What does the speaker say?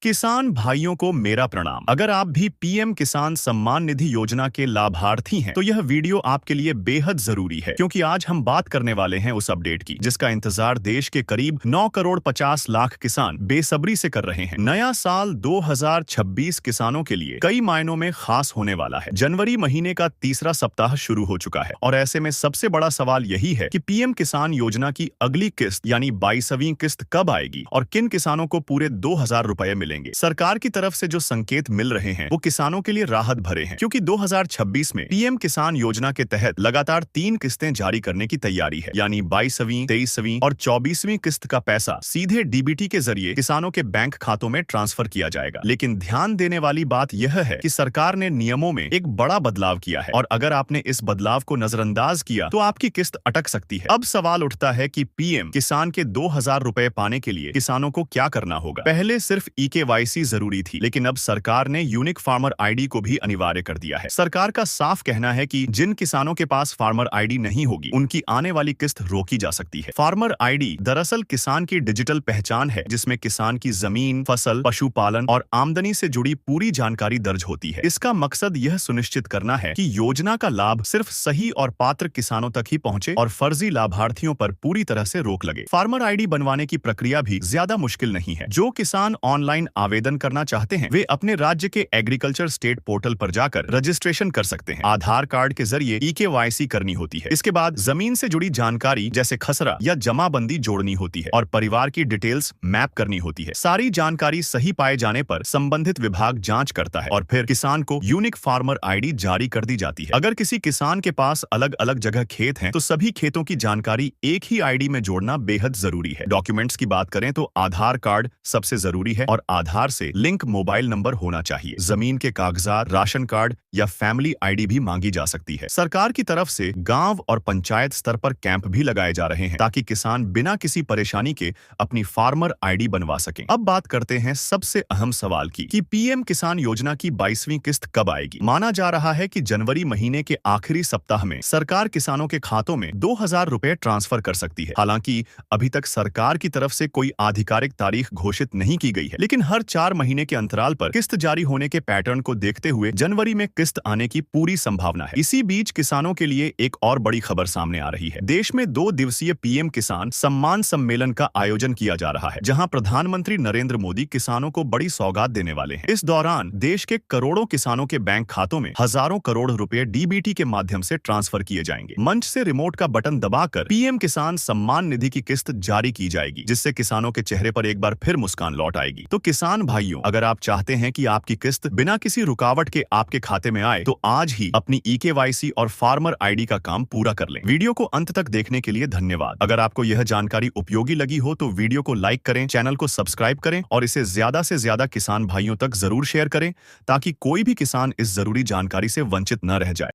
किसान भाइयों को मेरा प्रणाम। अगर आप भी पीएम किसान सम्मान निधि योजना के लाभार्थी हैं, तो यह वीडियो आपके लिए बेहद जरूरी है, क्योंकि आज हम बात करने वाले हैं उस अपडेट की जिसका इंतजार देश के करीब 9 करोड़ 50 लाख किसान बेसब्री से कर रहे हैं। नया साल 2026 किसानों के लिए कई मायनों में खास होने वाला है। जनवरी महीने का तीसरा सप्ताह शुरू हो चुका है और ऐसे में सबसे बड़ा सवाल यही है कि पीएम किसान योजना की अगली किस्त यानी 22वीं किस्त कब आएगी और किन किसानों को पूरे 2000 रुपए मिलेंगे। सरकार की तरफ से जो संकेत मिल रहे हैं वो किसानों के लिए राहत भरे हैं, क्योंकि 2026 में पीएम किसान योजना के तहत लगातार 3 किस्तें जारी करने की तैयारी है, यानी 22वीं, 23वीं और 24वीं किस्त का पैसा सीधे डीबीटी के जरिए किसानों के बैंक खातों में ट्रांसफर किया जाएगा। लेकिन ध्यान देने वाली बात यह है कि सरकार ने नियमों में एक बड़ा बदलाव किया है और अगर आपने इस बदलाव को नजरअंदाज किया तो आपकी किस्त अटक सकती है। अब सवाल उठता है कि पीएम किसान के 2000 रुपए पाने के लिए किसानों को क्या करना होगा। पहले सिर्फ केवाईसी जरूरी थी, लेकिन अब सरकार ने यूनिक फार्मर आईडी को भी अनिवार्य कर दिया है। सरकार का साफ कहना है कि जिन किसानों के पास फार्मर आईडी नहीं होगी उनकी आने वाली किस्त रोकी जा सकती है। फार्मर आईडी दरअसल किसान की डिजिटल पहचान है, जिसमें किसान की जमीन, फसल, पशुपालन और आमदनी से जुड़ी पूरी जानकारी दर्ज होती है। इसका मकसद यह सुनिश्चित करना है कि योजना का लाभ सिर्फ सही और पात्र किसानों तक ही पहुंचे और फर्जी लाभार्थियों पर पूरी तरह से रोक लगे। फार्मर आईडी बनवाने की प्रक्रिया भी ज्यादा मुश्किल नहीं है। जो किसान ऑनलाइन आवेदन करना चाहते हैं वे अपने राज्य के एग्रीकल्चर स्टेट पोर्टल पर जाकर रजिस्ट्रेशन कर सकते हैं। आधार कार्ड के जरिए केवाईसी करनी होती है। इसके बाद जमीन से जुड़ी जानकारी जैसे खसरा या जमाबंदी जोड़नी होती है और परिवार की डिटेल्स मैप करनी होती है। सारी जानकारी सही पाए जाने पर संबंधित विभाग जांच करता है और फिर किसान को यूनिक फार्मर आईडी जारी कर दी जाती है। अगर किसी किसान के पास अलग अलग जगह खेत हैं, तो सभी खेतों की जानकारी एक ही आईडी में जोड़ना बेहद जरूरी है। डॉक्यूमेंट्स की बात करें तो आधार कार्ड सबसे जरूरी है और आधार से लिंक मोबाइल नंबर होना चाहिए। जमीन के कागजात, राशन कार्ड या फैमिली आईडी भी मांगी जा सकती है। सरकार की तरफ से गांव और पंचायत स्तर पर कैंप भी लगाए जा रहे हैं ताकि किसान बिना किसी परेशानी के अपनी फार्मर आईडी बनवा सकें। अब बात करते हैं सबसे अहम सवाल की कि पीएम किसान योजना की 22वीं किस्त कब आएगी। माना जा रहा है कि जनवरी महीने के आखिरी सप्ताह में सरकार किसानों के खातों में 2000 रुपए ट्रांसफर कर सकती है। हालांकि अभी तक सरकार की तरफ से कोई आधिकारिक तारीख घोषित नहीं की गई है, लेकिन हर 4 महीने के अंतराल पर किस्त जारी होने के पैटर्न को देखते हुए जनवरी में किस्त आने की पूरी संभावना है। इसी बीच किसानों के लिए एक और बड़ी खबर सामने आ रही है। देश में 2 दिवसीय पीएम किसान सम्मान सम्मेलन का आयोजन किया जा रहा है, जहां प्रधानमंत्री नरेंद्र मोदी किसानों को बड़ी सौगात देने वाले हैं। इस दौरान देश के करोड़ों किसानों के बैंक खातों में हजारों करोड़ रुपए डीबीटी के माध्यम से ट्रांसफर किए जाएंगे। मंच से रिमोट का बटन दबाकर पीएम किसान सम्मान निधि की किस्त जारी की जाएगी, जिससे किसानों के चेहरे पर एक बार फिर मुस्कान लौट आएगी। तो किसान भाइयों, अगर आप चाहते हैं कि आपकी किस्त बिना किसी रुकावट के आपके खाते में आए, तो आज ही अपनी केवाईसी और फार्मर आईडी का काम पूरा कर लें। वीडियो को अंत तक देखने के लिए धन्यवाद। अगर आपको यह जानकारी उपयोगी लगी हो तो वीडियो को लाइक करें, चैनल को सब्सक्राइब करें और इसे ज्यादा से ज्यादा किसान भाइयों तक जरूर शेयर करें, ताकि कोई भी किसान इस जरूरी जानकारी से वंचित न रह जाए।